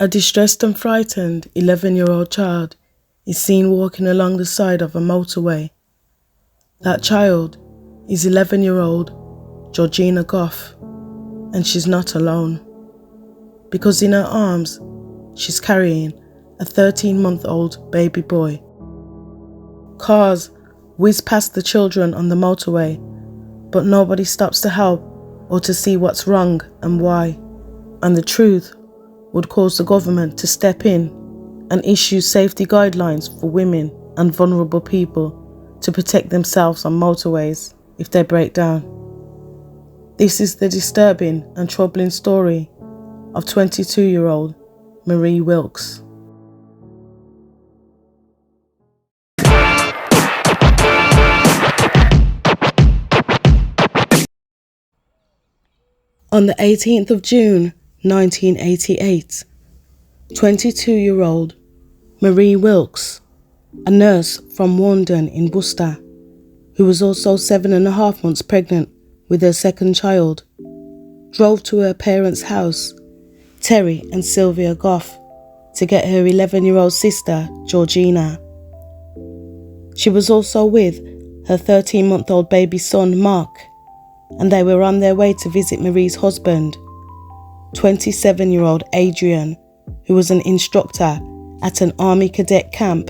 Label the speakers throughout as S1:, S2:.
S1: A distressed and frightened 11-year-old child is seen walking along the side of a motorway. That child is 11-year-old Georgina Goff, and she's not alone, because in her arms she's carrying a 13-month-old baby boy. Cars whiz past the children on the motorway, but nobody stops to help or to see what's wrong and why, and the truth would cause the government to step in and issue safety guidelines for women and vulnerable people to protect themselves on motorways if they break down. This is the disturbing and troubling story of 22-year-old Marie Wilks. On the 18th of June 1988, 22-year-old Marie Wilks, a nurse from Warndon in Worcester, who was also 7.5 months pregnant with her second child, drove to her parents' house, Terry and Sylvia Goff, to get her 11-year-old sister, Georgina. She was also with her 13-month-old baby son, Mark, and they were on their way to visit Marie's husband, 27-year-old Adrian, who was an instructor at an Army cadet camp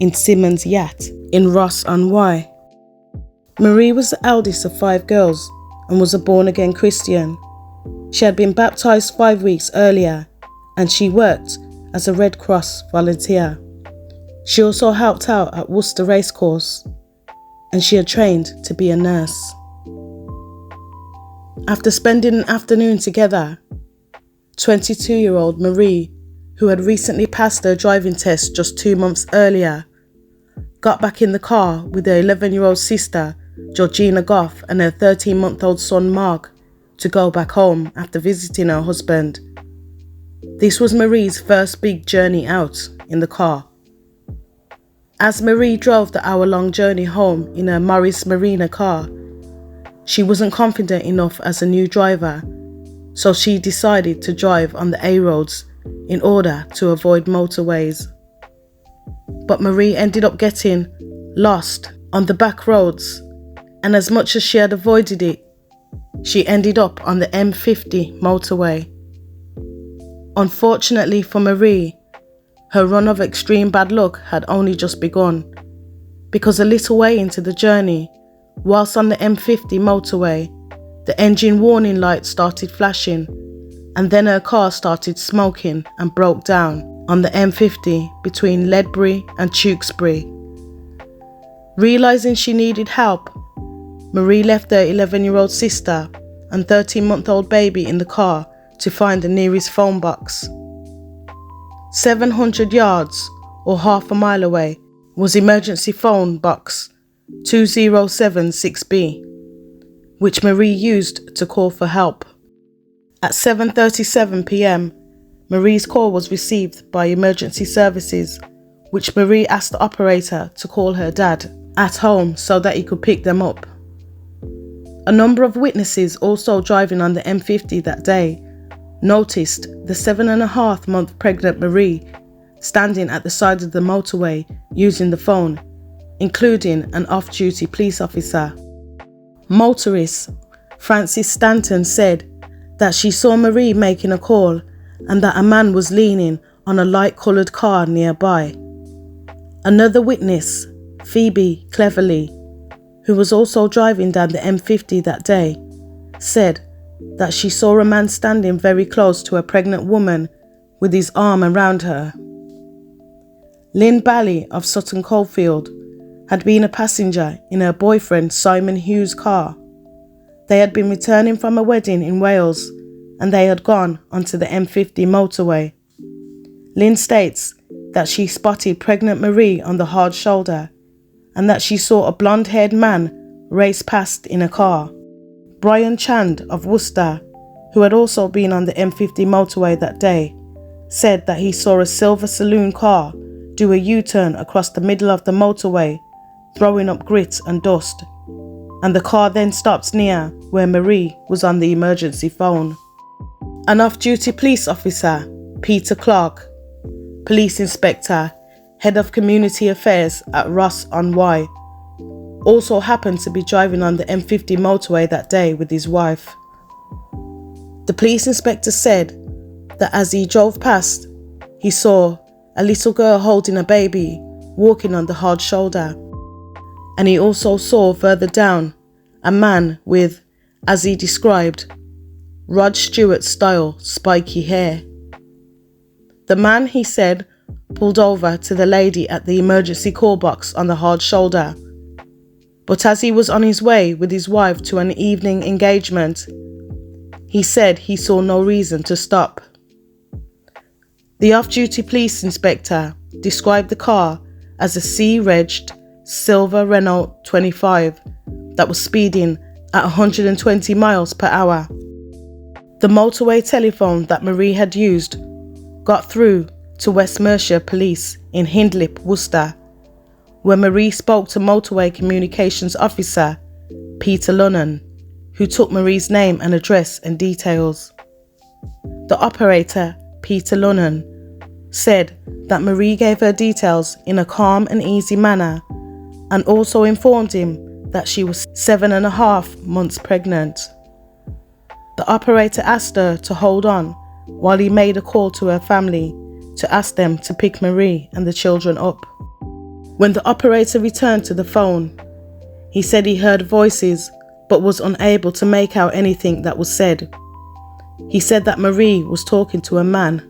S1: in Simmons Yacht in Ross-on-Wye. Marie was the eldest of 5 girls and was a born-again Christian. She had been baptised 5 weeks earlier, and she worked as a Red Cross volunteer. She also helped out at Worcester Racecourse, and she had trained to be a nurse. After spending an afternoon together, 22-year-old Marie, who had recently passed her driving test just 2 months earlier, got back in the car with her 11-year-old sister, Georgina Goff, and her 13-month-old son, Mark, to go back home after visiting her husband. This was Marie's first big journey out in the car. As Marie drove the hour-long journey home in her Morris Marina car, she wasn't confident enough as a new driver, so she decided to drive on the A roads in order to avoid motorways. But Marie ended up getting lost on the back roads, and as much as she had avoided it, she ended up on the M50 Motorway. Unfortunately for Marie, her run of extreme bad luck had only just begun, because a little way into the journey, whilst on the M50 motorway, the engine warning light started flashing, and then her car started smoking and broke down on the M50 between Ledbury and Tewkesbury. Realising she needed help, Marie left her 11-year-old sister and 13-month-old baby in the car to find the nearest phone box. 700 yards, or half a mile away, was emergency phone box 2076B, which Marie used to call for help. At 7:37 p.m, Marie's call was received by emergency services, which Marie asked the operator to call her dad at home so that he could pick them up. A number of witnesses also driving on the M50 that day noticed the 7.5-month pregnant Marie standing at the side of the motorway using the phone, including an off-duty police officer. Motorist Francis Stanton said that she saw Marie making a call and that a man was leaning on a light-coloured car nearby. Another witness, Phoebe Cleverly, who was also driving down the M50 that day, said that she saw a man standing very close to a pregnant woman with his arm around her. Lynn Bally of Sutton Coldfield had been a passenger in her boyfriend Simon Hughes' car. They had been returning from a wedding in Wales, and they had gone onto the M50 motorway. Lynn states that she spotted pregnant Marie on the hard shoulder, and that she saw a blonde-haired man race past in a car. Brian Chand of Worcester, who had also been on the M50 motorway that day, said that he saw a silver saloon car do a U-turn across the middle of the motorway, throwing up grit and dust, and the car then stopped near where Marie was on the emergency phone. An off-duty police officer, Peter Clark, Police Inspector, Head of Community Affairs at Ross-on-Wye, also happened to be driving on the M50 Motorway that day with his wife. The police inspector said that as he drove past, he saw a little girl holding a baby walking on the hard shoulder, and he also saw further down a man with, as he described, Rod Stewart-style spiky hair. The man, he said, pulled over to the lady at the emergency call box on the hard shoulder, but as he was on his way with his wife to an evening engagement, he said he saw no reason to stop. The off-duty police inspector described the car as a C-regged silver Renault 25 that was speeding at 120 miles per hour. The motorway telephone that Marie had used got through to West Mercia Police in Hindlip, Worcester, where Marie spoke to motorway communications officer Peter Lunnan, who took Marie's name and address and details. The operator, Peter Lunnan, said that Marie gave her details in a calm and easy manner and also informed him that she was 7.5 months pregnant. The operator asked her to hold on while he made a call to her family to ask them to pick Marie and the children up. When the operator returned to the phone, he said he heard voices but was unable to make out anything that was said. He said that Marie was talking to a man.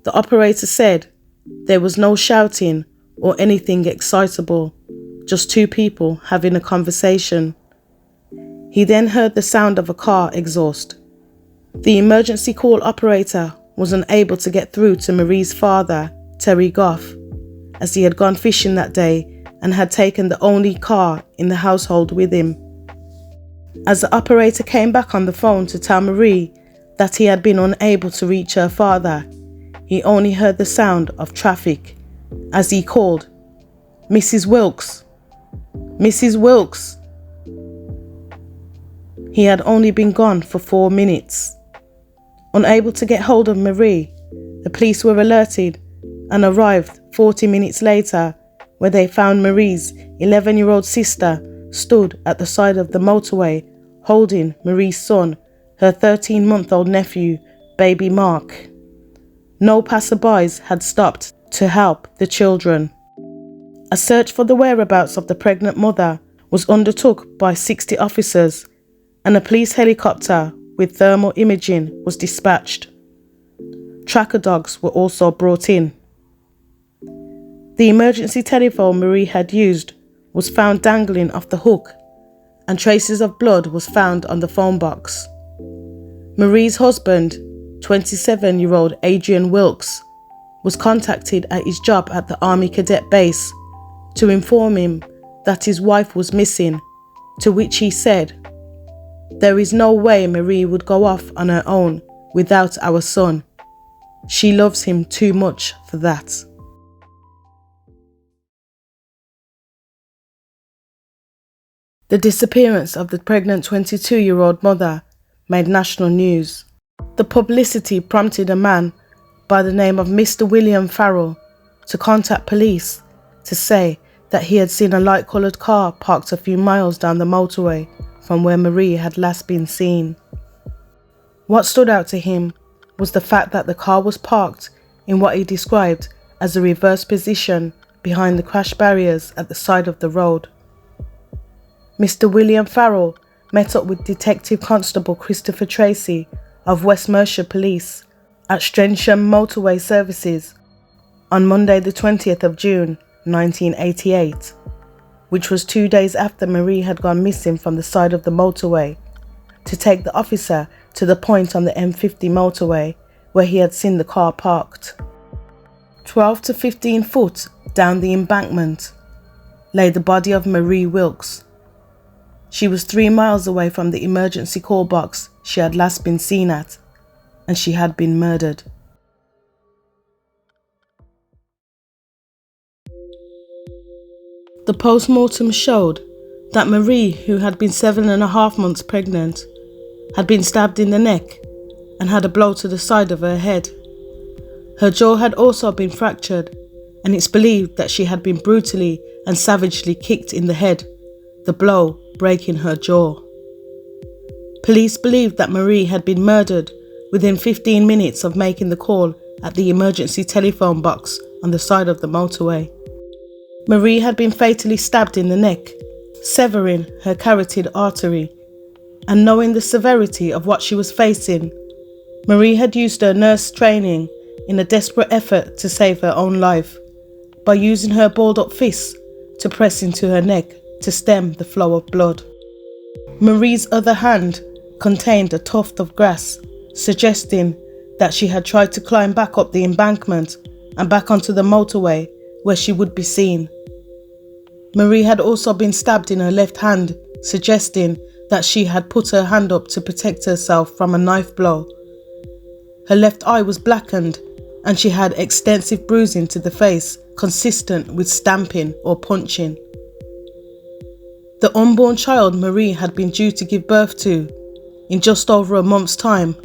S1: The operator said there was no shouting or anything excitable, just two people having a conversation. He then heard the sound of a car exhaust. The emergency call operator was unable to get through to Marie's father, Terry Goff, as he had gone fishing that day and had taken the only car in the household with him. As the operator came back on the phone to tell Marie that he had been unable to reach her father, he only heard the sound of traffic as he called, "Mrs. Wilks! Mrs. Wilks!" He had only been gone for 4 minutes. Unable to get hold of Marie, the police were alerted and arrived 40 minutes later, where they found Marie's 11-year-old sister stood at the side of the motorway holding Marie's son, her 13-month-old nephew, baby Mark. No passerbys had stopped to help the children. A search for the whereabouts of the pregnant mother was undertook by 60 officers, and a police helicopter with thermal imaging was dispatched. Tracker dogs were also brought in. The emergency telephone Marie had used was found dangling off the hook, and traces of blood was found on the phone box. Marie's husband, 27-year-old Adrian Wilks, was contacted at his job at the Army Cadet Base to inform him that his wife was missing, to which he said, "There is no way Marie would go off on her own without our son. She loves him too much for that." The disappearance of the pregnant 22-year-old mother made national news. The publicity prompted a man by the name of Mr. William Farrell to contact police to say that he had seen a light-coloured car parked a few miles down the motorway from where Marie had last been seen. What stood out to him was the fact that the car was parked in what he described as a reverse position behind the crash barriers at the side of the road. Mr. William Farrell met up with Detective Constable Christopher Tracy of West Mercia Police at Strensham Motorway Services on Monday the 20th of June 1988, which was 2 days after Marie had gone missing from the side of the motorway, to take the officer to the point on the M50 motorway where he had seen the car parked. 12 to 15 foot down the embankment lay the body of Marie Wilks. She was 3 miles away from the emergency call box she had last been seen at, and she had been murdered. The postmortem showed that Marie, who had been 7.5 months pregnant, had been stabbed in the neck and had a blow to the side of her head. Her jaw had also been fractured, and it's believed that she had been brutally and savagely kicked in the head, the blow breaking her jaw. Police believed that Marie had been murdered within 15 minutes of making the call at the emergency telephone box on the side of the motorway. Marie had been fatally stabbed in the neck, severing her carotid artery, and knowing the severity of what she was facing, Marie had used her nurse training in a desperate effort to save her own life by using her balled-up fists to press into her neck to stem the flow of blood. Marie's other hand contained a tuft of grass, suggesting that she had tried to climb back up the embankment and back onto the motorway where she would be seen. Marie had also been stabbed in her left hand, suggesting that she had put her hand up to protect herself from a knife blow. Her left eye was blackened and she had extensive bruising to the face, consistent with stamping or punching. The unborn child Marie had been due to give birth to in just over a month's time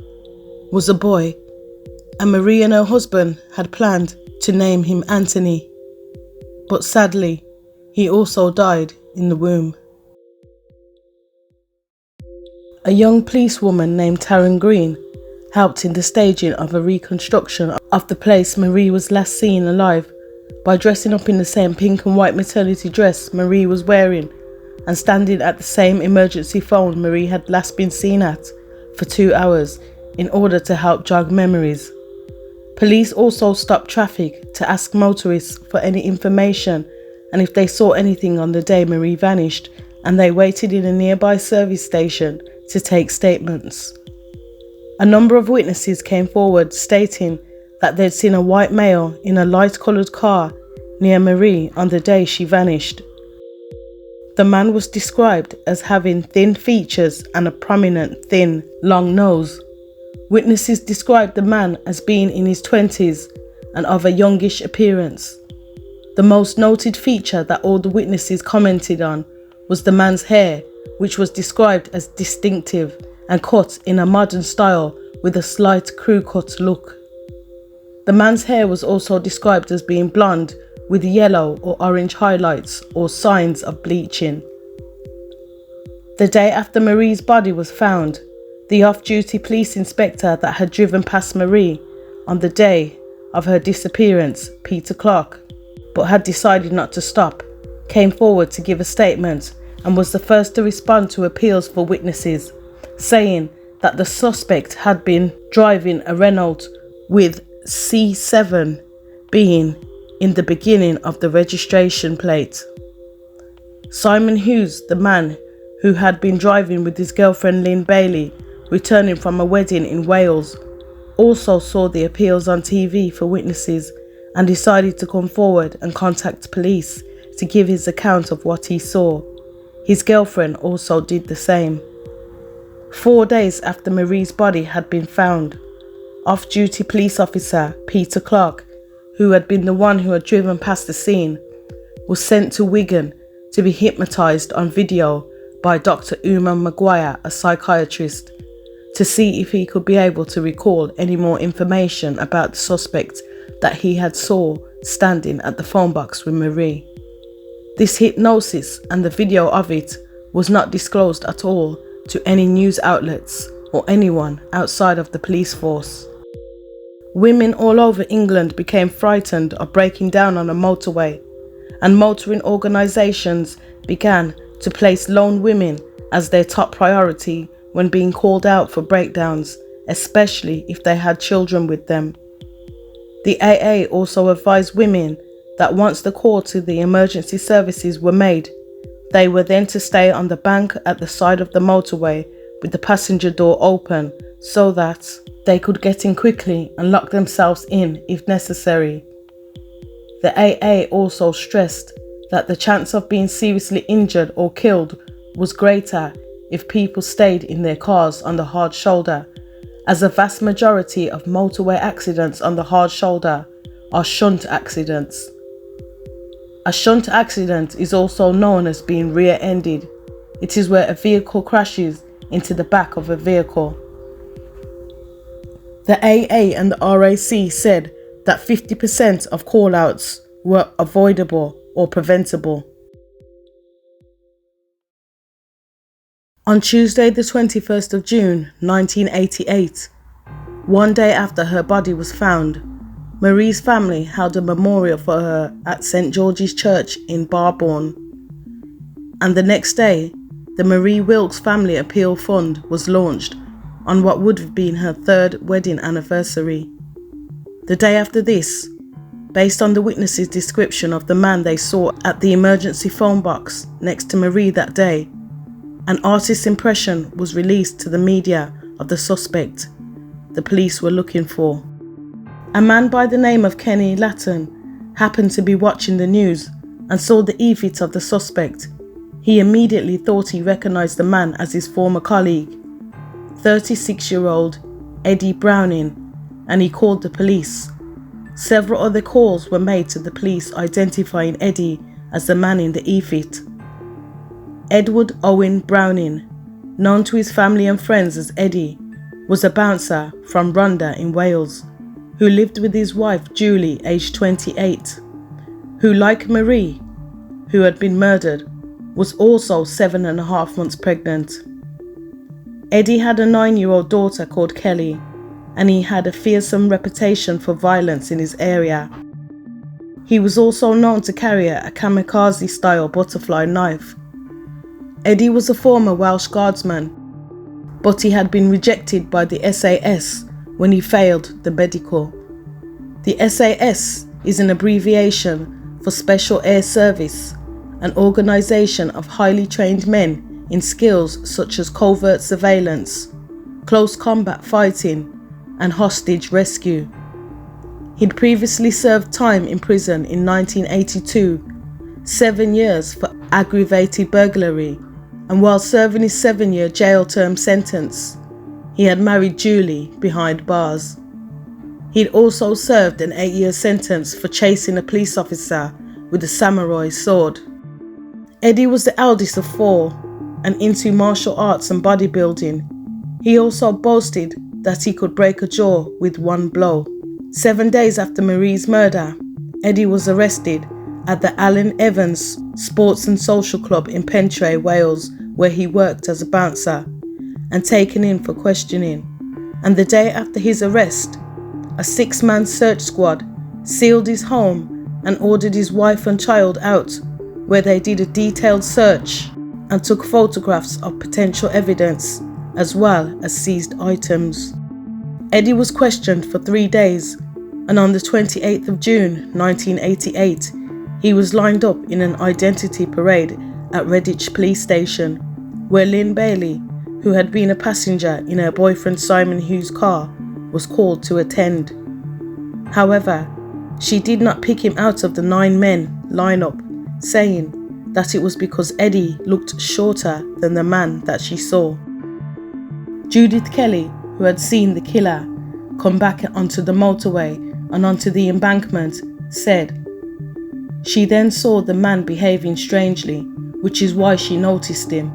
S1: was a boy, and Marie and her husband had planned to name him Anthony. But sadly, he also died in the womb. A young policewoman named Taryn Green helped in the staging of a reconstruction of the place Marie was last seen alive by dressing up in the same pink and white maternity dress Marie was wearing and standing at the same emergency phone Marie had last been seen at for 2 hours in order to help jog memories. Police also stopped traffic to ask motorists for any information and if they saw anything on the day Marie vanished, and they waited in a nearby service station to take statements. A number of witnesses came forward stating that they'd seen a white male in a light-coloured car near Marie on the day she vanished. The man was described as having thin features and a prominent, thin, long nose. Witnesses described the man as being in his 20s and of a youngish appearance. The most noted feature that all the witnesses commented on was the man's hair, which was described as distinctive and cut in a modern style with a slight crew-cut look. The man's hair was also described as being blonde with yellow or orange highlights or signs of bleaching. The day after Marie's body was found, the off-duty police inspector that had driven past Marie on the day of her disappearance, Peter Clark, but had decided not to stop, came forward to give a statement and was the first to respond to appeals for witnesses, saying that the suspect had been driving a Renault with C7 being in the beginning of the registration plate. Simon Hughes, the man who had been driving with his girlfriend Lynn Bailey, returning from a wedding in Wales, also saw the appeals on TV for witnesses and decided to come forward and contact police to give his account of what he saw. His girlfriend also did the same. 4 days after Marie's body had been found, off-duty police officer Peter Clark, who had been the one who had driven past the scene, was sent to Wigan to be hypnotised on video by Dr. Uma Maguire, a psychiatrist, to see if he could be able to recall any more information about the suspect that he had saw standing at the phone box with Marie. This hypnosis and the video of it was not disclosed at all to any news outlets or anyone outside of the police force. Women all over England became frightened of breaking down on a motorway, and motoring organisations began to place lone women as their top priority when being called out for breakdowns, especially if they had children with them. The AA also advised women that once the call to the emergency services were made, they were then to stay on the bank at the side of the motorway with the passenger door open so that they could get in quickly and lock themselves in if necessary. The AA also stressed that the chance of being seriously injured or killed was greater if people stayed in their cars on the hard shoulder, as a vast majority of motorway accidents on the hard shoulder are shunt accidents. A shunt accident is also known as being rear-ended. It is where a vehicle crashes into the back of a vehicle. The AA and the RAC said that 50% of call-outs were avoidable or preventable. On Tuesday the 21st of June 1988, one day after her body was found, Marie's family held a memorial for her at St George's Church in Barbourne. And the next day, the Marie Wilks Family Appeal Fund was launched on what would have been her 3rd wedding anniversary. The day after this, based on the witnesses' description of the man they saw at the emergency phone box next to Marie that day, an artist's impression was released to the media of the suspect the police were looking for. A man by the name of Kenny Latton happened to be watching the news and saw the e-fit of the suspect. He immediately thought he recognised the man as his former colleague, 36-year-old Eddie Browning, and he called the police. Several other calls were made to the police identifying Eddie as the man in the e-fit. Edward Owen Browning, known to his family and friends as Eddie, was a bouncer from Rhondda in Wales, who lived with his wife Julie, aged 28, who, like Marie, who had been murdered, was also 7.5 months pregnant. Eddie had a 9-year-old daughter called Kelly, and he had a fearsome reputation for violence in his area. He was also known to carry a kamikaze-style butterfly knife. Eddie was a former Welsh Guardsman, but he had been rejected by the SAS when he failed the medical. The SAS is an abbreviation for Special Air Service, an organisation of highly trained men in skills such as covert surveillance, close combat fighting, and hostage rescue. He'd previously served time in prison in 1982, 7 years for aggravated burglary, and while serving his 7-year jail term sentence, he had married Julie behind bars. He'd also served an 8-year sentence for chasing a police officer with a samurai sword. Eddie was the eldest of 4 and into martial arts and bodybuilding. He also boasted that he could break a jaw with one blow. 7 days after Marie's murder, Eddie was arrested at the Alan Evans Sports and Social Club in Pentrey, Wales, where he worked as a bouncer, and taken in for questioning. And the day after his arrest, a 6-man search squad sealed his home and ordered his wife and child out, where they did a detailed search and took photographs of potential evidence as well as seized items. Eddie was questioned for 3 days, and on the 28th of June 1988, he was lined up in an identity parade at Redditch Police Station, where Lynn Bailey, who had been a passenger in her boyfriend Simon Hughes' car, was called to attend. However, she did not pick him out of the 9-men lineup, saying that it was because Eddie looked shorter than the man that she saw. Judith Kelly, who had seen the killer come back onto the motorway and onto the embankment, said she then saw the man behaving strangely, which is why she noticed him.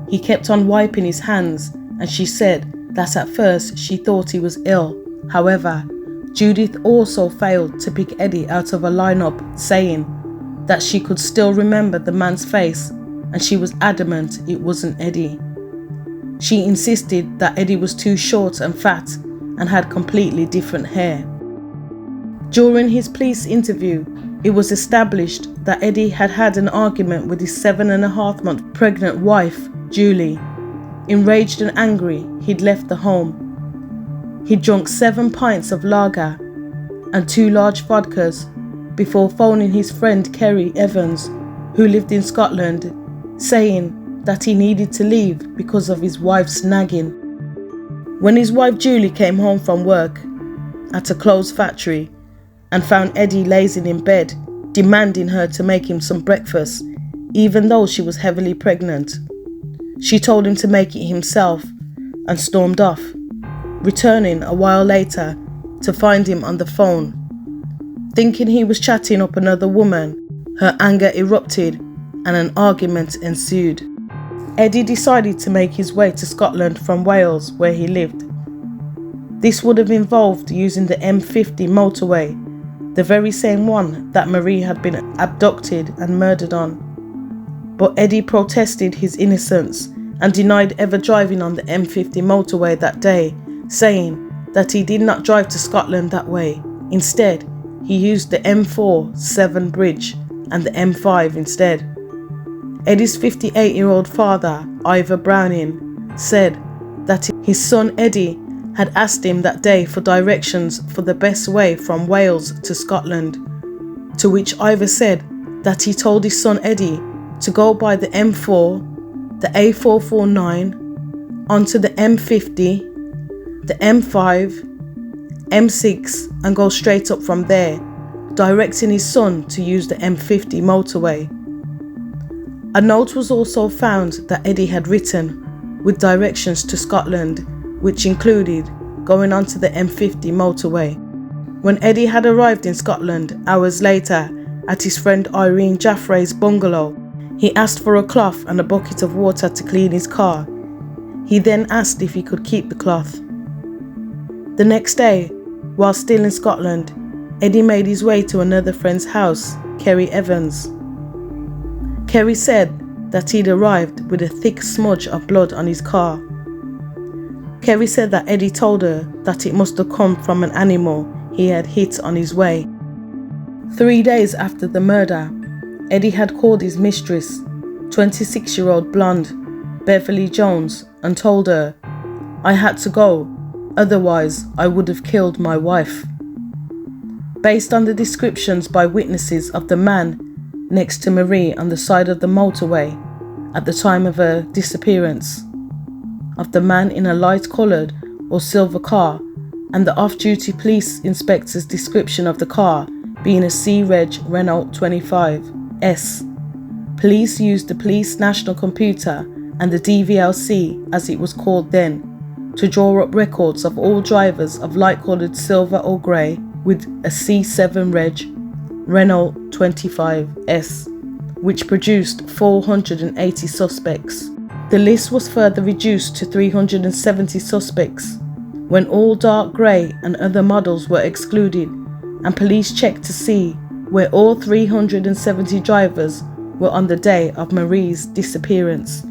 S1: He kept on wiping his hands, and she said that at first she thought he was ill. However, Judith also failed to pick Eddie out of a lineup, saying that she could still remember the man's face, and she was adamant it wasn't Eddie. She insisted that Eddie was too short and fat and had completely different hair. During his police interview, it was established that Eddie had had an argument with his 7.5-month pregnant wife, Julie. Enraged and angry, he'd left the home. He'd drunk 7 pints of lager and 2 large vodkas before phoning his friend Kerry Evans, who lived in Scotland, saying that he needed to leave because of his wife's nagging. When his wife Julie came home from work at a clothes factory and found Eddie lazing in bed, demanding her to make him some breakfast, even though she was heavily pregnant, she told him to make it himself and stormed off, returning a while later to find him on the phone. Thinking he was chatting up another woman, her anger erupted and an argument ensued. Eddie decided to make his way to Scotland from Wales, where he lived. This would have involved using the M50 Motorway the very same one that Marie had been abducted and murdered on. But Eddie protested his innocence and denied ever driving on the M50 motorway that day, saying that he did not drive to Scotland that way. Instead, he used the M4 Severn Bridge and the M5 instead. Eddie's 58-year-old father, Ivor Browning, said that his son Eddie had asked him that day for directions for the best way from Wales to Scotland, to which Ivor said that he told his son Eddie to go by the M4, the A449, onto the M50, the M5, M6 and go straight up from there, directing his son to use the M50 motorway. A note was also found that Eddie had written with directions to Scotland, which included going onto the M50 motorway. When Eddie had arrived in Scotland hours later at his friend Irene Jaffray's bungalow, he asked for a cloth and a bucket of water to clean his car. He then asked if he could keep the cloth. The next day, while still in Scotland, Eddie made his way to another friend's house, Kerry Evans. Kerry said that he'd arrived with a thick smudge of blood on his car. Kerry said that Eddie told her that it must have come from an animal he had hit on his way. 3 days after the murder, Eddie had called his mistress, 26-year-old blonde Beverly Jones, and told her, "I had to go, otherwise I would have killed my wife." Based on the descriptions by witnesses of the man next to Marie on the side of the motorway at the time of her disappearance, of the man in a light-coloured or silver car, and the off-duty police inspector's description of the car being a C-Reg Renault 25S, police used the police national computer and the DVLC, as it was called then, to draw up records of all drivers of light-coloured silver or grey with a C7 Reg Renault 25S, which produced 480 suspects. The list was further reduced to 370 suspects when all dark grey and other models were excluded, and police checked to see where all 370 drivers were on the day of Marie's disappearance.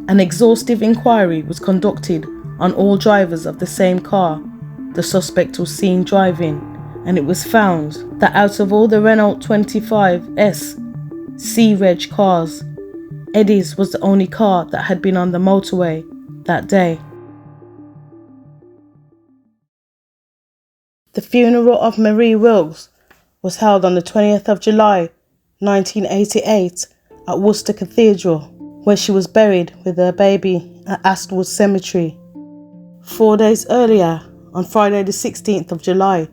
S1: An exhaustive inquiry was conducted on all drivers of the same car the suspect was seen driving, and it was found that out of all the Renault 25S C-Reg cars, Eddie's was the only car that had been on the motorway that day. The funeral of Marie Wilks was held on the 20th of July 1988 at Worcester Cathedral, where she was buried with her baby at Astwood Cemetery. 4 days earlier, on Friday the 16th of July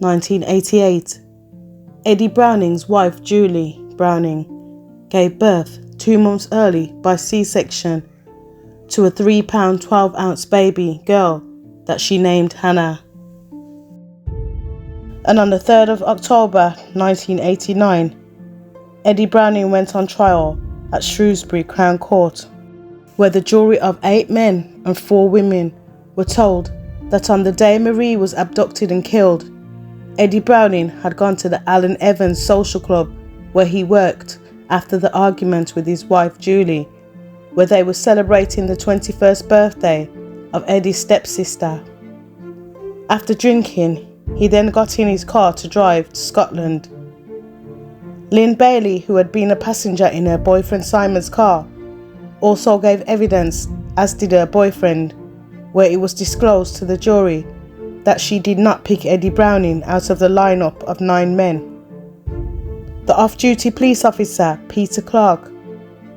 S1: 1988, Eddie Browning's wife Julie Browning gave birth 2 months early by C-section to a 3 pound 12 ounce baby girl that she named Hannah. And on the 3rd of October 1989, Eddie Browning went on trial at Shrewsbury Crown Court, where the jury of 8 men and 4 women were told that on the day Marie was abducted and killed, Eddie Browning had gone to the Alan Evans Social Club where he worked after the argument with his wife Julie, where they were celebrating the 21st birthday of Eddie's stepsister. After drinking, he then got in his car to drive to Scotland. Lynn Bailey, who had been a passenger in her boyfriend Simon's car, also gave evidence, as did her boyfriend, where it was disclosed to the jury that she did not pick Eddie Browning out of the lineup of 9 men. The off-duty police officer, Peter Clark,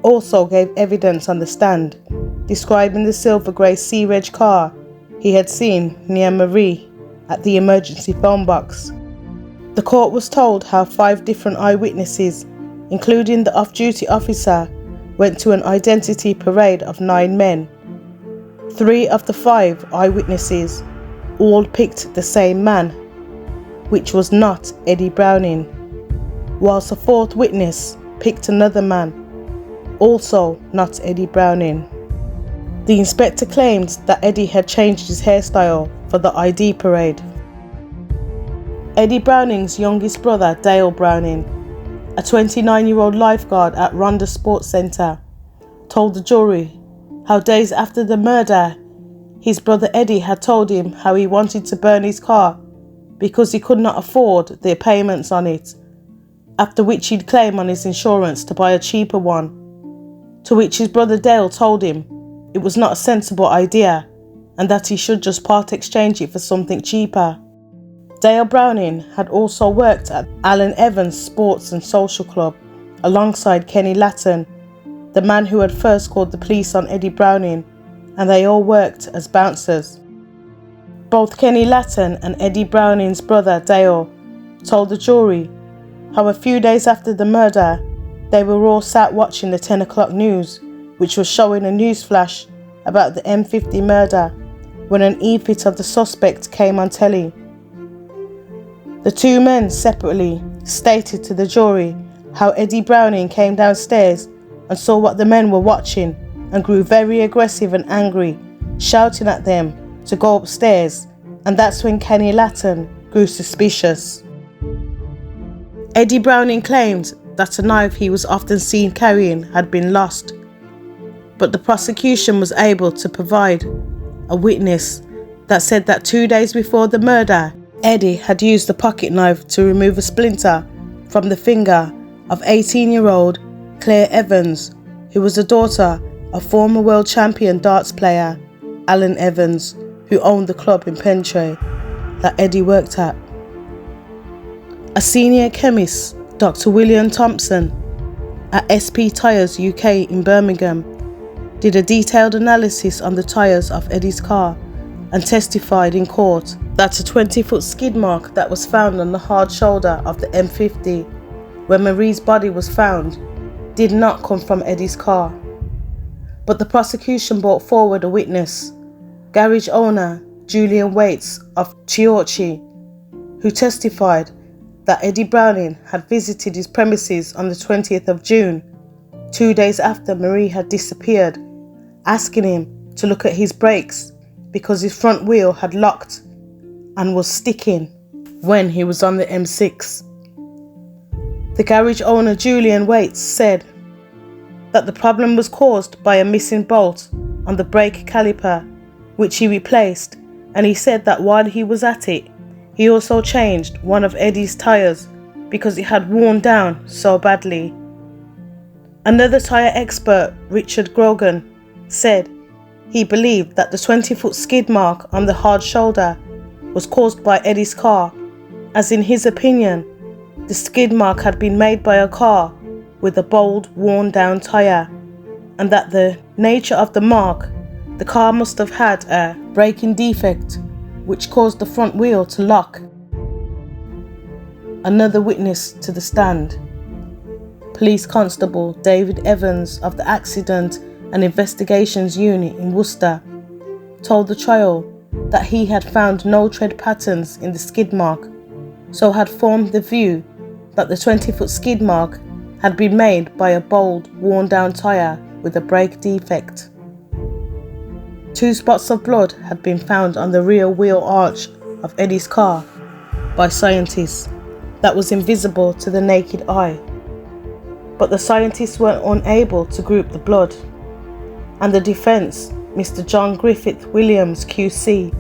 S1: also gave evidence on the stand, describing the silver grey C-Reg car he had seen near Marie at the emergency phone box. The court was told how 5 different eyewitnesses, including the off-duty officer, went to an identity parade of 9 men. 3 of the 5 eyewitnesses all picked the same man, which was not Eddie Browning, whilst a 4th witness picked another man, also not Eddie Browning. The inspector claimed that Eddie had changed his hairstyle for the ID parade. Eddie Browning's youngest brother, Dale Browning, a 29-year-old lifeguard at Ronda Sports Centre, told the jury how days after the murder, his brother Eddie had told him how he wanted to burn his car because he could not afford the payments on it, after which he'd claim on his insurance to buy a cheaper one, to which his brother Dale told him it was not a sensible idea and that he should just part exchange it for something cheaper. Dale Browning had also worked at Alan Evans Sports and Social Club alongside Kenny Latton, the man who had first called the police on Eddie Browning, and they all worked as bouncers. Both Kenny Latton and Eddie Browning's brother Dale told the jury how a few days after the murder, they were all sat watching the 10 o'clock news, which was showing a news flash about the M50 murder, when an e-fit of the suspect came on telly. The two men separately stated to the jury how Eddie Browning came downstairs and saw what the men were watching and grew very aggressive and angry, shouting at them to go upstairs, and that's when Kenny Latton grew suspicious. Eddie Browning claimed that a knife he was often seen carrying had been lost, but the prosecution was able to provide a witness that said that 2 days before the murder, Eddie had used a pocket knife to remove a splinter from the finger of 18-year-old Claire Evans, who was the daughter of former world champion darts player Alan Evans, who owned the club in Pentray that Eddie worked at. A senior chemist, Dr. William Thompson, at SP Tyres UK in Birmingham, did a detailed analysis on the tyres of Eddie's car and testified in court that a 20-foot skid mark that was found on the hard shoulder of the M50 where Marie's body was found did not come from Eddie's car. But the prosecution brought forward a witness, garage owner Julian Waits of Chiorchi, who testified that Eddie Browning had visited his premises on the 20th of June, 2 days after Marie had disappeared, asking him to look at his brakes because his front wheel had locked and was sticking when he was on the M6. The garage owner Julian Waits said that the problem was caused by a missing bolt on the brake caliper, which he replaced, and he said that while he was at it, he also changed one of Eddie's tyres because it had worn down so badly. Another tyre expert, Richard Grogan, said he believed that the 20-foot skid mark on the hard shoulder was caused by Eddie's car, as in his opinion, the skid mark had been made by a car with a bold, worn-down tyre, and that the nature of the mark, the car must have had a braking defect which caused the front wheel to lock. Another witness to the stand, Police Constable David Evans of the Accident and Investigations Unit in Worcester, told the trial that he had found no tread patterns in the skid mark, so had formed the view that the 20-foot skid mark had been made by a bold, worn-down tyre with a brake defect. 2 spots of blood had been found on the rear wheel arch of Eddie's car by scientists that was invisible to the naked eye, but the scientists were unable to group the blood, and the defence, Mr. John Griffith Williams QC,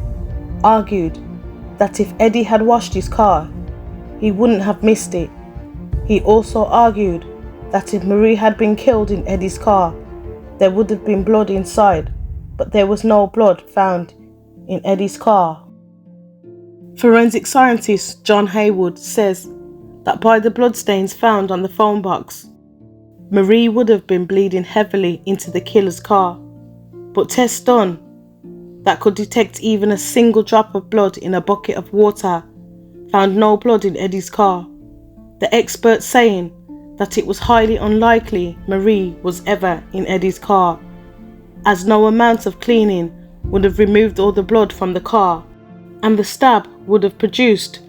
S1: argued that if Eddie had washed his car, he wouldn't have missed it. He also argued that if Marie had been killed in Eddie's car, there would have been blood inside, but there was no blood found in Eddie's car. Forensic scientist John Haywood says that by the bloodstains found on the phone box, Marie would have been bleeding heavily into the killer's car, but tests done that could detect even a single drop of blood in a bucket of water found no blood in Eddie's car, the expert saying that it was highly unlikely Marie was ever in Eddie's car, as no amount of cleaning would have removed all the blood from the car, and the stab would have produced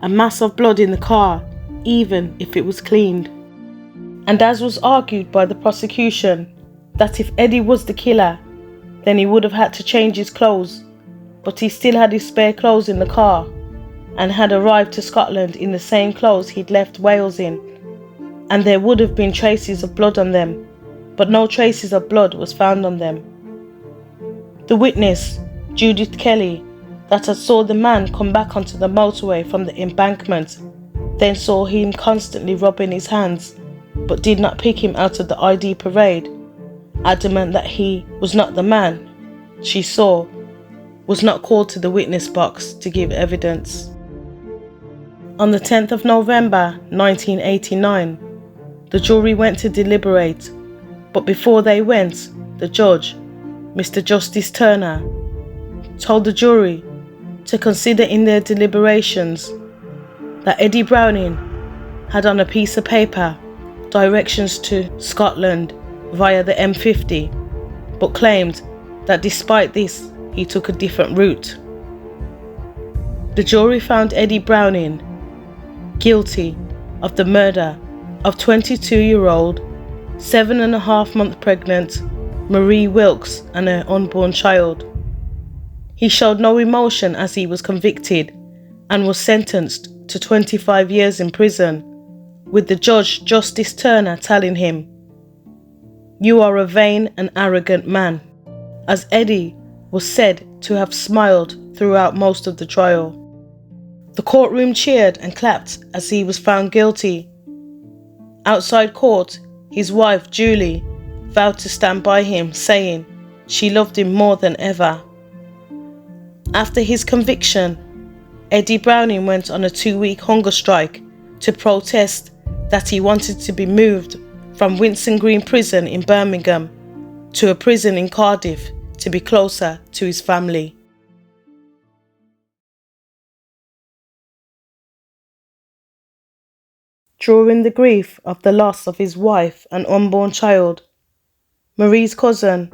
S1: a mass of blood in the car, even if it was cleaned. And as was argued by the prosecution, that if Eddie was the killer, then he would have had to change his clothes, but he still had his spare clothes in the car, and had arrived to Scotland in the same clothes he'd left Wales in, and there would have been traces of blood on them, but no traces of blood was found on them. The witness, Judith Kelly, that had saw the man come back onto the motorway from the embankment, then saw him constantly rubbing his hands, but did not pick him out of the ID parade, adamant that he was not the man she saw, was not called to the witness box to give evidence. On the 10th of November 1989, the jury went to deliberate, but before they went, the judge, Mr. Justice Turner, told the jury to consider in their deliberations that Eddie Browning had on a piece of paper directions to Scotland via the M50, but claimed that despite this, he took a different route. The jury found Eddie Browning guilty of the murder of 22-year-old, 7.5-month pregnant Marie Wilks and her unborn child. He showed no emotion as he was convicted and was sentenced to 25 years in prison, with the judge, Justice Turner, telling him, "You are a vain and arrogant man," as Eddie was said to have smiled throughout most of the trial. The courtroom cheered and clapped as he was found guilty. Outside court, his wife, Julie, vowed to stand by him, saying she loved him more than ever. After his conviction, Eddie Browning went on a 2-week hunger strike to protest that he wanted to be moved from Winson Green Prison in Birmingham to a prison in Cardiff to be closer to his family. During the grief of the loss of his wife and unborn child, Marie's cousin,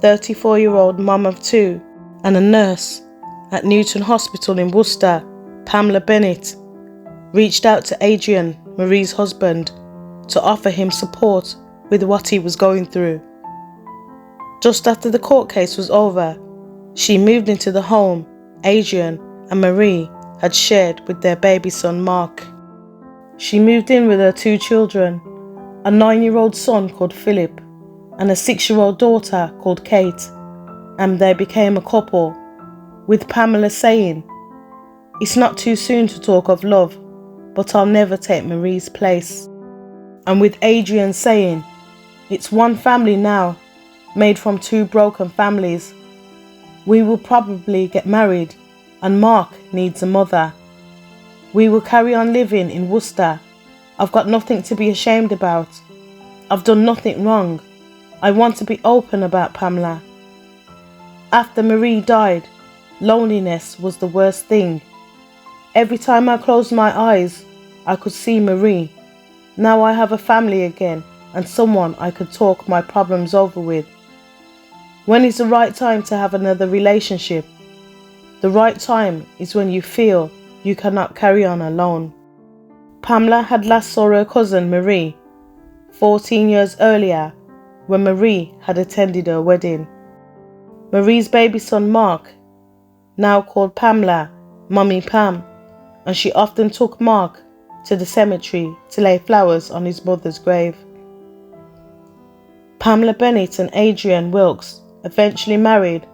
S1: 34-year-old mum of 2, and a nurse at Newton Hospital in Worcester, Pamela Bennett, reached out to Adrian, Marie's husband, to offer him support with what he was going through. Just after the court case was over, she moved into the home Adrian and Marie had shared with their baby son Mark. She moved in with her 2 children, a 9-year-old son called Philip and a 6-year-old daughter called Kate, and they became a couple, with Pamela saying, "It's not too soon to talk of love, but I'll never take Marie's place." And with Adrian saying, "It's one family now, made from 2 broken families. We will probably get married, and Mark needs a mother. We will carry on living in Worcester. I've got nothing to be ashamed about. I've done nothing wrong. I want to be open about Pamela. After Marie died, loneliness was the worst thing. Every time I closed my eyes, I could see Marie. Now I have a family again and someone I could talk my problems over with. When is the right time to have another relationship? The right time is when you feel you cannot carry on alone." Pamela had last saw her cousin Marie 14 years earlier, when Marie had attended her wedding. Marie's baby son Mark now called Pamela Mummy Pam, and she often took Mark to the cemetery to lay flowers on his mother's grave. Pamela Bennett and Adrian Wilks eventually married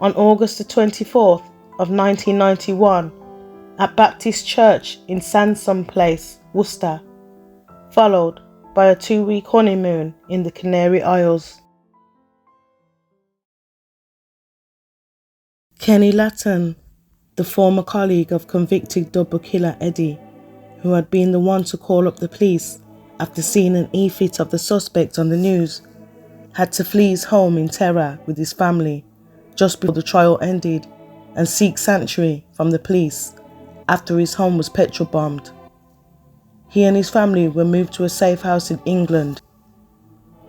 S1: on August the 24th of 1991 at Baptist Church in Sansom Place, Worcester, followed by a 2-week honeymoon in the Canary Isles. Kenny Latton, the former colleague of convicted double killer Eddie, who had been the one to call up the police after seeing an e-fit of the suspect on the news, had to flee his home in terror with his family just before the trial ended and seek sanctuary from the police after his home was petrol bombed. He and his family were moved to a safe house in England.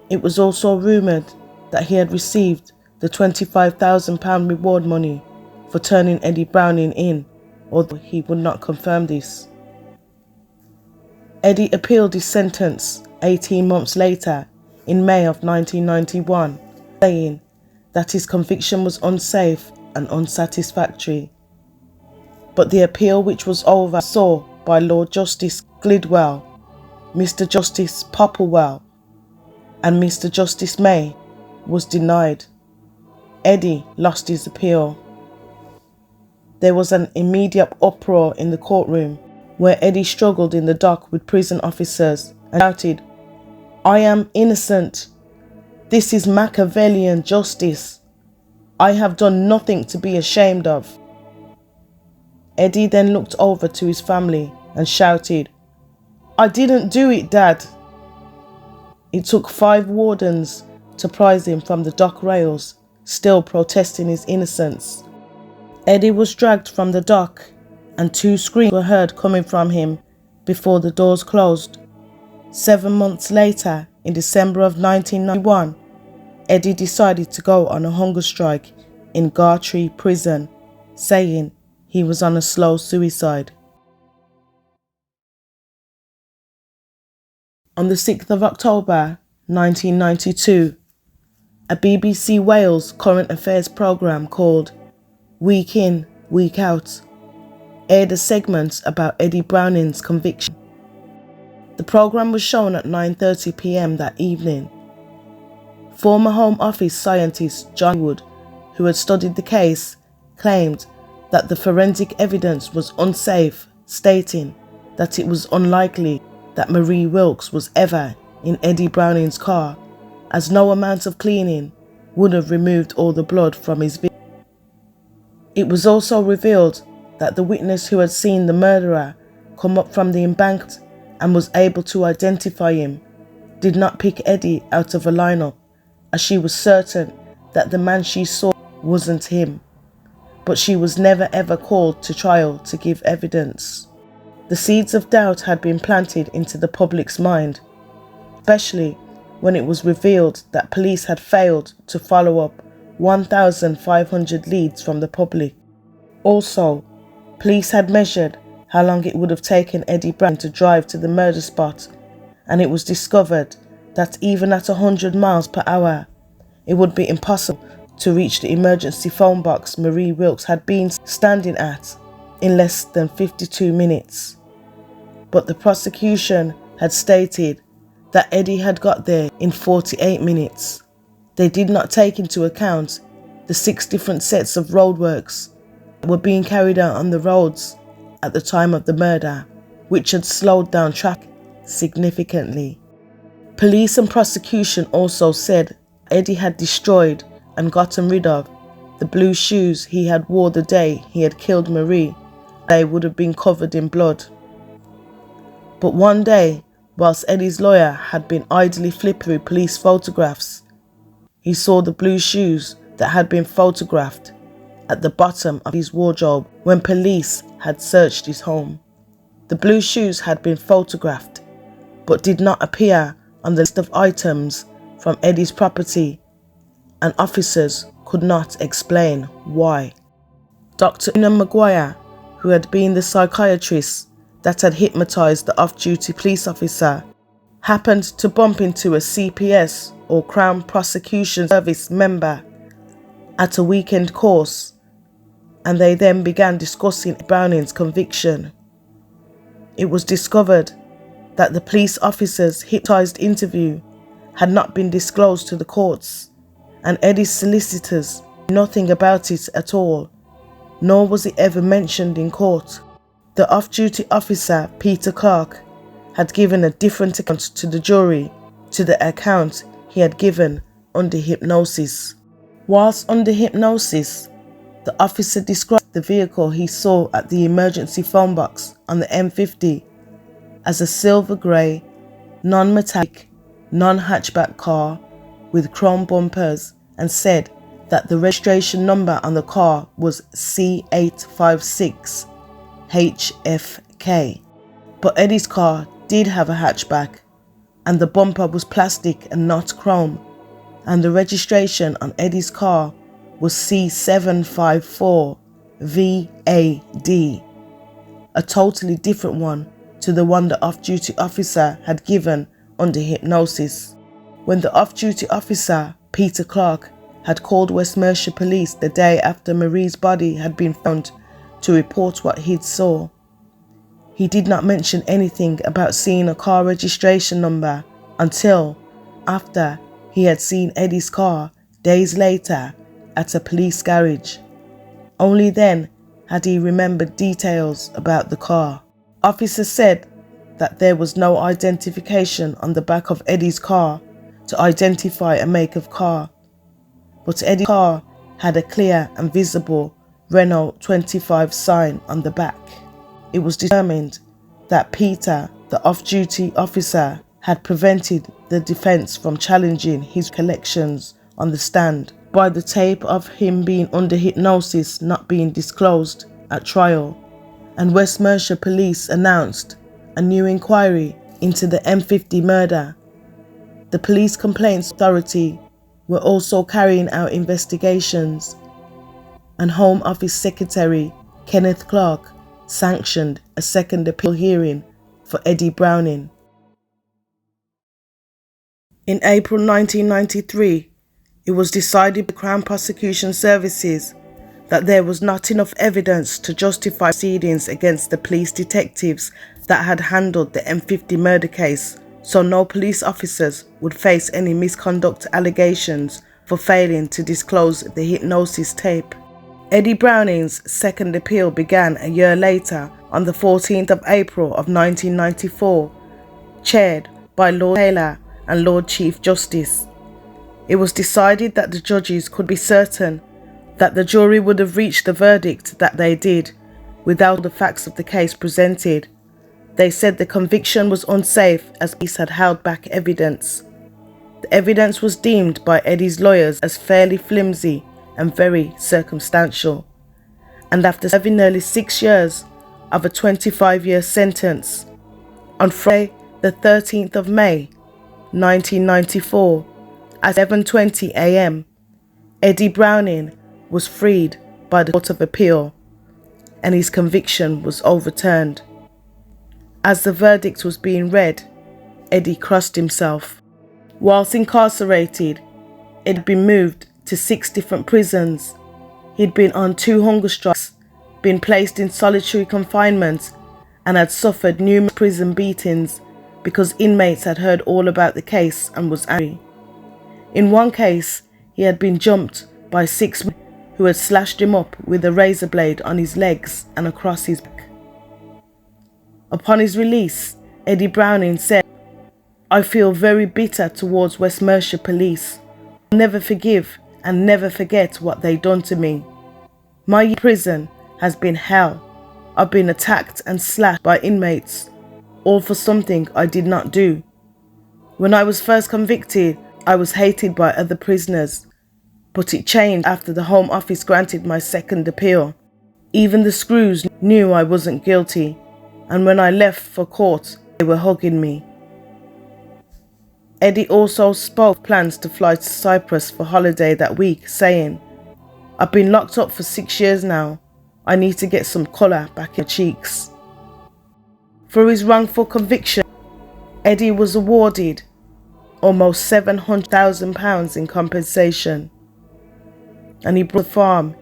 S1: It was also rumoured that he had received the £25,000 reward money for turning Eddie Browning in, although he would not confirm this. Eddie appealed his sentence 18 months later in May of 1991, saying that his conviction was unsafe and unsatisfactory. but the appeal, which was oversaw by Lord Justice Glidwell, Mr. Justice Popplewell, and Mr. Justice May, was denied. Eddie lost his appeal. There was an immediate uproar in the courtroom, where Eddie struggled in the dock with prison officers and shouted, "I am innocent. This is Machiavellian justice. I have done nothing to be ashamed of." Eddie then looked over to his family and shouted, "I didn't do it, Dad." It took 5 wardens to prise him from the dock rails, still protesting his innocence. Eddie was dragged from the dock, and 2 screams were heard coming from him before the doors closed. 7 months later, in December of 1991, Eddie decided to go on a hunger strike in Gartree prison, saying he was on a slow suicide. On the 6th of October 1992, a BBC Wales current affairs programme called Week In, Week Out aired a segment about Eddie Browning's conviction. The programme was shown at 9:30 p.m. that evening. Former Home Office scientist John Wood, who had studied the case, claimed that the forensic evidence was unsafe, stating that it was unlikely that Marie Wilks was ever in Eddie Browning's car, as no amount of cleaning would have removed all the blood from his victim. It was also revealed that the witness who had seen the murderer come up from the embankment and was able to identify him did not pick Eddie out of a lineup, as she was certain that the man she saw wasn't him. But she was never ever called to trial to give evidence. The seeds of doubt had been planted into the public's mind, especially when it was revealed that police had failed to follow up 1,500 leads from the public. Also, police had measured how long it would have taken Eddie Brown to drive to the murder spot, and it was discovered that even at 100 miles per hour, it would be impossible to reach the emergency phone box Marie Wilks had been standing at in less than 52 minutes. But the prosecution had stated that Eddie had got there in 48 minutes. They did not take into account the 6 different sets of roadworks that were being carried out on the roads at the time of the murder, which had slowed down traffic significantly. Police and prosecution also said Eddie had destroyed and gotten rid of the blue shoes he had wore the day he had killed Marie. They would have been covered in blood. But one day, whilst Eddie's lawyer had been idly flipping through police photographs, he saw the blue shoes that had been photographed at the bottom of his wardrobe when police had searched his home. The blue shoes had been photographed, but did not appear on the list of items from Eddie's property, and officers could not explain why. Dr. Una Maguire, who had been the psychiatrist that had hypnotized the off-duty police officer, happened to bump into a CPS or Crown Prosecution Service member at a weekend course, and they then began discussing Browning's conviction. It was discovered that the police officer's hypnotized interview had not been disclosed to the courts, and Eddie's solicitors knew nothing about it at all, nor was it ever mentioned in court. The off-duty officer, Peter Clark, had given a different account to the jury to the account he had given under hypnosis. Whilst under hypnosis, the officer described the vehicle he saw at the emergency phone box on the M50 as a silver grey, non-metallic, non-hatchback car with chrome bumpers, and said that the registration number on the car was C856 HFK. But Eddie's car did have a hatchback, and the bumper was plastic and not chrome, and the registration on Eddie's car was C754 VAD, a totally different one to the one the off-duty officer had given under hypnosis. When the off-duty officer, Peter Clark, had called West Mercia Police the day after Marie's body had been found to report what he'd saw. He did not mention anything about seeing a car registration number until after he had seen Eddie's car days later at a police garage. Only then had he remembered details about the car. Officers said that there was no identification on the back of Eddie's car to identify a make of car, but Eddie's car had a clear and visible Renault 25 sign on the back. It was determined that Peter, the off-duty officer, had prevented the defense from challenging his recollections on the stand by the tape of him being under hypnosis not being disclosed at trial, and West Mercia Police announced a new inquiry into the M50 murder. The Police Complaints Authority were also carrying out investigations, and Home Office Secretary Kenneth Clark sanctioned a second appeal hearing for Eddie Browning. In April 1993, it was decided by Crown Prosecution Services that there was not enough evidence to justify proceedings against the police detectives that had handled the M50 murder case, so no police officers would face any misconduct allegations for failing to disclose the hypnosis tape. Eddie Browning's second appeal began a year later on the 14th of April of 1994, chaired by Lord Taylor and Lord Chief Justice. It was decided that the judges could be certain that the jury would have reached the verdict that they did without the facts of the case presented. They said the conviction was unsafe as police had held back evidence. The evidence was deemed by Eddie's lawyers as fairly flimsy and very circumstantial, and after serving nearly 6 years of a 25-year sentence, on Friday the 13th of May 1994 at 7:20 a.m, Eddie Browning was freed by the Court of Appeal and his conviction was overturned. As the verdict was being read, Eddie crossed himself. Whilst incarcerated, Eddie had been moved to 6 different prisons. He'd been on 2 hunger strikes, been placed in solitary confinement, and had suffered numerous prison beatings because inmates had heard all about the case and was angry. In one case, he had been jumped by 6 men who had slashed him up with a razor blade on his legs and across his back. Upon his release, Eddie Browning said, "I feel very bitter towards West Mercia Police. I'll never forgive and never forget what they done to me. My year in prison has been hell. I've been attacked and slashed by inmates, all for something I did not do. When I was first convicted, I was hated by other prisoners, but it changed after the Home Office granted my second appeal. Even the screws knew I wasn't guilty, and when I left for court, they were hugging me." Eddie also spoke plans to fly to Cyprus for holiday that week, saying, "I've been locked up for 6 years now. I need to get some colour back in my cheeks." For his wrongful conviction, Eddie was awarded almost £700,000 in compensation, and he bought a farm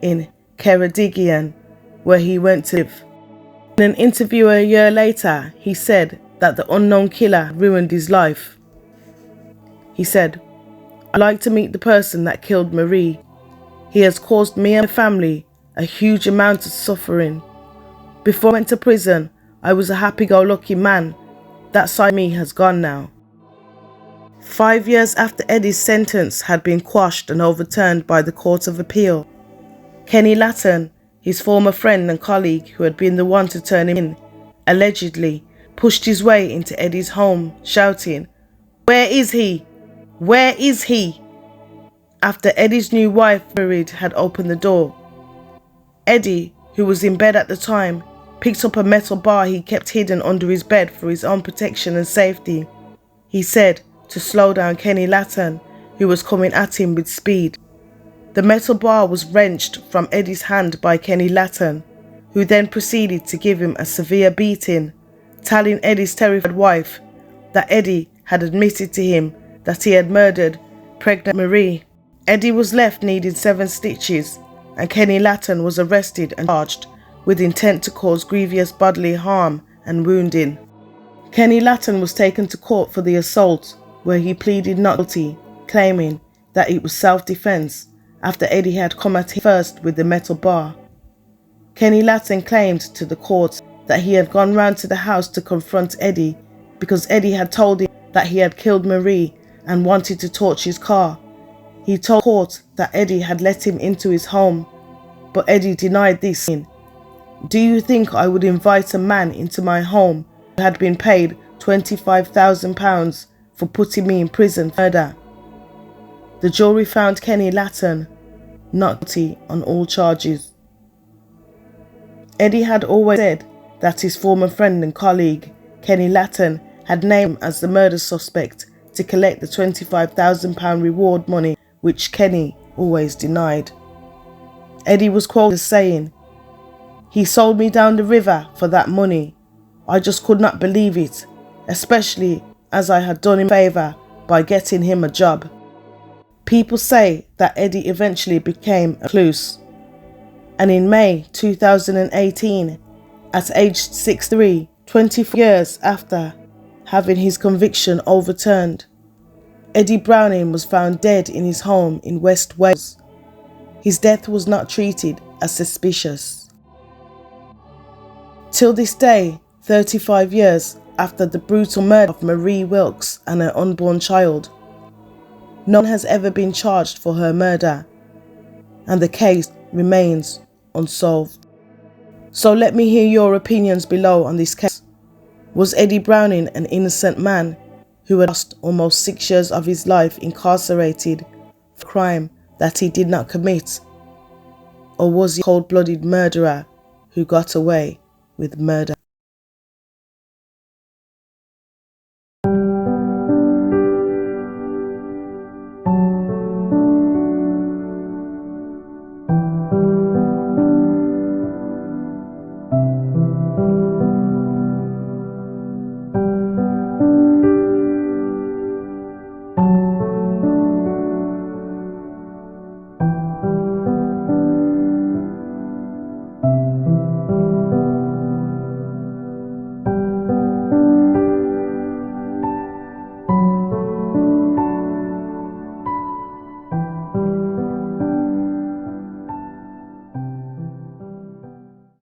S1: in Ceredigion where he went to live. In an interview a year later, he said that the unknown killer ruined his life. He said, "I'd like to meet the person that killed Marie. He has caused me and my family a huge amount of suffering. Before I went to prison, I was a happy-go-lucky man. That side of me has gone now." 5 years after Eddie's sentence had been quashed and overturned by the Court of Appeal, Kenny Latton, his former friend and colleague who had been the one to turn him in, allegedly pushed his way into Eddie's home, shouting, "Where is he? Where is he?" After Eddie's new wife, Marie, had opened the door, Eddie, who was in bed at the time, picked up a metal bar he kept hidden under his bed for his own protection and safety. He said to slow down Kenny Latton, who was coming at him with speed. The metal bar was wrenched from Eddie's hand by Kenny Latton, who then proceeded to give him a severe beating, telling Eddie's terrified wife that Eddie had admitted to him that he had murdered pregnant Marie. Eddie was left needing 7 stitches, and Kenny Latton was arrested and charged with intent to cause grievous bodily harm and wounding. Kenny Latton was taken to court for the assault, where he pleaded not guilty, claiming that it was self-defense after Eddie had come at him first with the metal bar. Kenny Latton claimed to the court that he had gone round to the house to confront Eddie because Eddie had told him that he had killed Marie and wanted to torch his car. He told the court that Eddie had let him into his home, but Eddie denied this, saying, "Do you think I would invite a man into my home who had been paid £25,000 for putting me in prison for murder?" The jury found Kenny Latton not guilty on all charges. Eddie had always said that his former friend and colleague, Kenny Latton, had named him as the murder suspect to collect the £25,000 reward money, which Kenny always denied. Eddie was quoted as saying, "He sold me down the river for that money. I just could not believe it, especially as I had done him a favour by getting him a job." People say that Eddie eventually became a recluse, and in May 2018, at age 63, 24 years after having his conviction overturned, Eddie Browning was found dead in his home in West Wales. His death was not treated as suspicious. Till this day, 35 years after the brutal murder of Marie Wilks and her unborn child, no one has ever been charged for her murder, and the case remains unsolved. So let me hear your opinions below on this case. Was Eddie Browning an innocent man who had lost almost 6 years of his life incarcerated for a crime that he did not commit? Or was he a cold-blooded murderer who got away with murder?